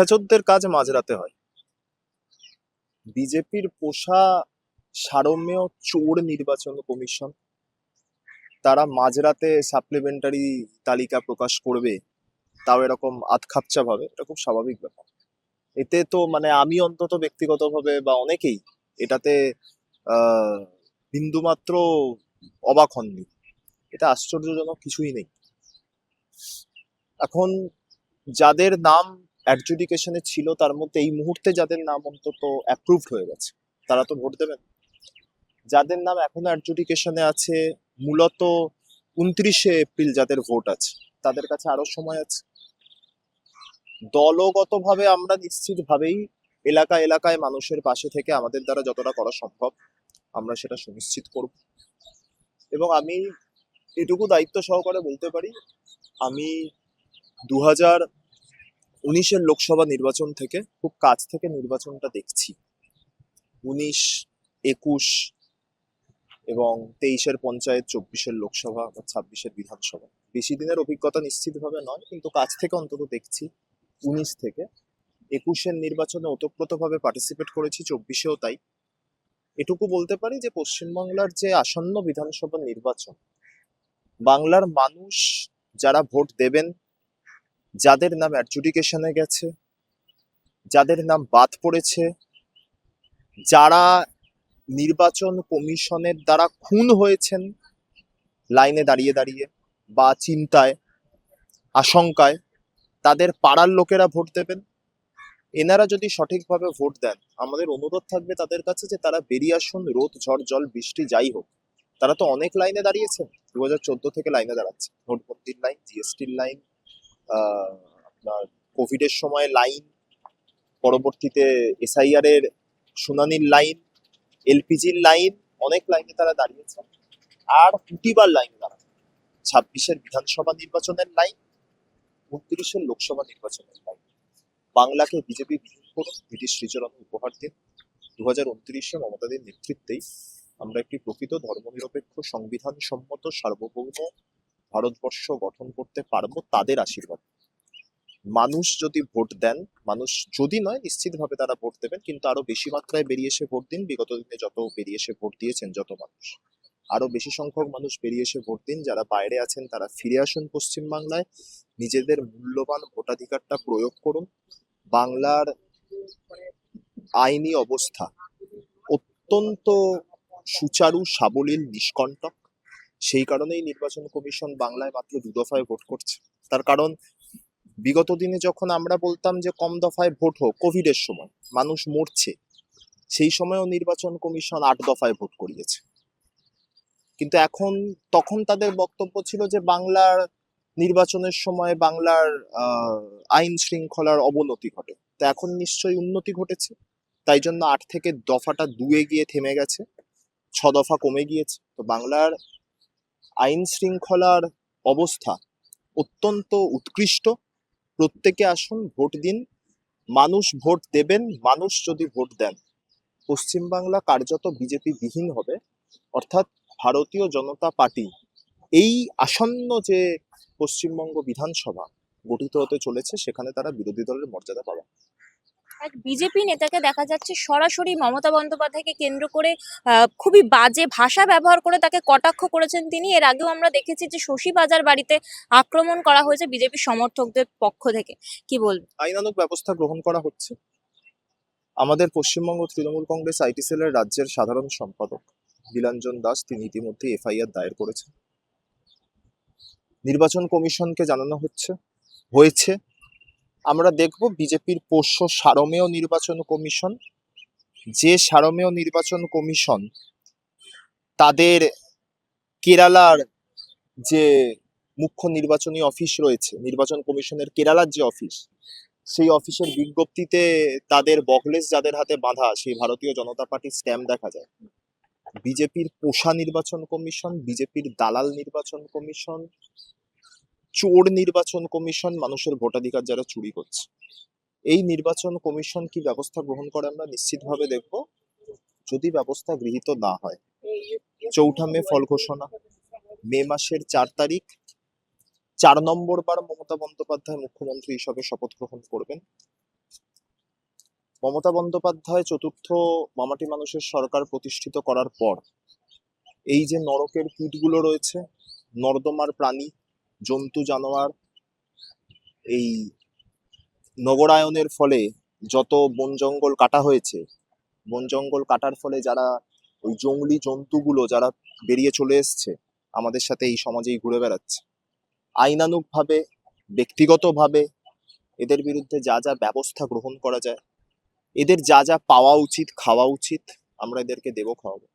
চোরদের কাজ মাঝরাতে হয়। বিজেপির পোষা সারমেয় চোর নির্বাচন কমিশন তারা মাঝরাতে সাপ্লিমেন্টারি তালিকা প্রকাশ করবে, তাও এরকম আধখাপচা ভাবে, এটা খুব স্বাভাবিক ব্যাপার। এতে তো মানে আমি অন্তত ব্যক্তিগতভাবে বা অনেকেই এটাতে আহ বিন্দুমাত্র অবাক হননি। এটা আশ্চর্যজনক কিছুই নেই। এখন যাদের নাম অ্যাডজুডিকেশনে ছিল তার মধ্যে এই মুহূর্তে যাদের নাম অন্তত অ্যাপ্রুভড হয়ে গেছে তারা তো ভোট দেবেন। যাদের নাম এখনো অ্যাডজুডিকেশনে আছে, মূলত 29শে এপ্রিল যাদের ভোট আছে তাদের কাছে আরো সময় আছে। দলগতভাবে আমরা নিশ্চিতভাবেই এলাকা এলাকায় মানুষের পাশে থেকে আমাদের দ্বারা যতটা করা সম্ভব আমরা সেটা সুনিশ্চিত করব। এবং আমি এটুকু দায়িত্ব সহকারে বলতে পারি, আমি 2019-এর লোকসভা নির্বাচন থেকে খুব কাছ থেকে নির্বাচনটা দেখছি। 19, 21 এবং 23-এর পঞ্চায়েত, 24-এর লোকসভা বা 26-এর বিধানসভা। বেশি দিনের অভিজ্ঞতা নিশ্চিতভাবে নয়, কিন্তু কাছ থেকে অন্তত দেখছি। 19 থেকে 21-এর নির্বাচনে ওতপ্রোতভাবে পার্টিসিপেট করেছি, 24-এও তাই। এটুকু বলতে পারি যে পশ্চিমবাংলার যে আসন্ন বিধানসভা নির্বাচন, বাংলার মানুষ যারা ভোট দেবেন, যাদের নাম অ্যাডজুডিকেশনে গেছে, যাদের নাম বাদ পড়েছে, যারা নির্বাচন কমিশনের দ্বারা খুন হয়েছেন লাইনে দাঁড়িয়ে দাঁড়িয়ে বা চিন্তায়, আশঙ্কায়, তাদের পাড়ার লোকেরা ভোট দেবেন। এনারা যদি সঠিকভাবে ভোট দেন, আমাদের অনুরোধ থাকবে তাদের কাছে যে তারা বেরিয়ে আসুন, রোদ ঝড় জল বৃষ্টি যাই হোক। তারা তো অনেক লাইনে দাঁড়িয়েছেন, 2014 থেকে লাইনে দাঁড়াচ্ছে। নোটবন্দির লাইন, জিএসটির লাইন, আপনার কোভিডের সময় লাইন, পরবর্তীতে এসআইআর এর শুনানির লাইন, এলপিজির লাইন, অনেক লাইনে তারা দাঁড়িয়েছে। আর দুটিবার লাইনে দাঁড়াবে, 26-এর বিধানসভা নির্বাচনের লাইন, 29-এর লোকসভা নির্বাচনের লাইন। বাংলাকে বিজেপি বিলীন করুন, ব্রিটিশ শ্রীচরণে উপহার দিন। 2029-এ মমতাদের নেতৃত্বেই আমরা একটি প্রকৃত ধর্মনিরপেক্ষ সংবিধান সম্মত সার্বভৌম ভারতবর্ষ গঠন করতে পারবো তাদের আশীর্বাদ। মানুষ যদি ভোট দেন, মানুষ যদি নয় নিশ্চিতভাবে তারা ভোট দেবেন, কিন্তু আরো বেশি মাত্রায় বেরিয়ে এসে ভোট দিন। বিগত দিনে যত বেরিয়ে এসে ভোট দিয়েছেন যত মানুষ, আরো বেশি সংখ্যক মানুষ বেরিয়ে এসে ভোট দিন। যারা বাইরে আছেন তারা ফিরে আসুন পশ্চিমবাংলায়, নিজেদের মূল্যবান ভোটাধিকারটা প্রয়োগ করুন। বাংলার আইনি অবস্থা অত্যন্ত সুচারু, সাবলীল, নিষ্কণ্টক। সেই কারণেই নির্বাচন কমিশন বাংলায় মাত্র 2 দফায় ভোট করছে। তার কারণ বিগত দিনে যখন আমরা বলতাম যে কম দফায় ভোট হোক, কোভিডের সময় মানুষ মরছে, সেই সময়ও নির্বাচন কমিশন 8 দফায় ভোট করিয়েছে। কিন্তু তখন তাদের বক্তব্য ছিল যে বাংলার নির্বাচনের সময় বাংলার আইন শৃঙ্খলার অবনতি ঘটে। তো এখন নিশ্চয়ই উন্নতি ঘটেছে, তাই জন্য 8 থেকে দফাটা 2-এ গিয়ে থেমে গেছে, 6 দফা কমে গিয়েছে। তো বাংলার আইন শৃঙ্খলার অবস্থা অত্যন্ত উৎকৃষ্ট। প্রত্যেকে আসুন, ভোট দিন, মানুষ ভোট দেবেন। মানুষ যদি ভোট দেন, পশ্চিমবাংলা কার্যত বিজেপি বিহীন হবে। অর্থাৎ ভারতীয় জনতা পার্টি এই আসন্ন যে পশ্চিমবঙ্গ বিধানসভা গঠিত হতে চলেছে সেখানে তারা বিরোধী দলের মর্যাদা পাবে। এক বিজেপি নেতাকে দেখা যাচ্ছে সরাসরি মমতা বন্দ্যোপাধ্যায়কে কেন্দ্র করে খুবই বাজে ভাষা ব্যবহার করে তাকে কটাক্ষ করেছেন তিনি। এর আগেও আমরা দেখেছি যে শশী বাজার বাড়িতে আক্রমণ করা হয়েছে বিজেপি সমর্থকদের পক্ষ থেকে। কি বলবেন? আইনানুগ ব্যবস্থা গ্রহণ করা হচ্ছে। আমাদের পশ্চিমবঙ্গ তৃণমূল কংগ্রেস আইটি সেলের রাজ্যের সাধারণ সম্পাদক নীলাঞ্জন দাস তিনি ইতিমধ্যে এফআইআর দায়ের করেছেন। নির্বাচন কমিশনকে জানানো হয়েছে। আমরা দেখব বিজেপির পোষ্য সারমেয় নির্বাচন কমিশন, যে সারমেয় নির্বাচন কমিশন তাদের কেরালার যে মুখ্য নির্বাচনী অফিস রয়েছে, নির্বাচন কমিশনের কেরালার যে অফিস, সেই অফিসের বিজ্ঞপ্তিতে তাদের বকলেস যাদের হাতে বাঁধা সেই ভারতীয় জনতা পার্টির স্ট্যাম্প দেখা যায়। বিজেপির পোষা নির্বাচন কমিশন, বিজেপির দালাল নির্বাচন কমিশন, চোর নির্বাচন কমিশন, মানুষের ভোটাধিকার যারা চুরি করছে। এই নির্বাচন কমিশন কি ব্যবস্থা গ্রহণ করে আমরা নিশ্চিতভাবে দেখব। যদি ব্যবস্থা গৃহীত না হয়, 4 মে ফল ঘোষণা, মে মাসের 4 তারিখ 4 নম্বর বার মমতা বন্দ্যোপাধ্যায় মুখ্যমন্ত্রী হিসাবে শপথ গ্রহণ করবেন। মমতা বন্দ্যোপাধ্যায় চতুর্থ মামাটি মানুষের সরকার প্রতিষ্ঠিত করার পর এই যে নরকের কীটগুলো রয়েছে, নর্দমার প্রাণী, জন্তু জানোয়ার, এই নগরায়নের ফলে যত বন জঙ্গল কাটা হয়েছে, বন জঙ্গল কাটার ফলে যারা ওই জঙ্গলি জন্তুগুলো যারা বেরিয়ে চলে এসছে আমাদের সাথে এই সমাজেই ঘুরে বেড়াচ্ছে, আইনানুগভাবে ব্যক্তিগতভাবে এদের বিরুদ্ধে যা যা ব্যবস্থা গ্রহণ করা যায়, এদের যা যা পাওয়া উচিত খাওয়া উচিত আমরা এদেরকে দেবো, খাওয়াবো।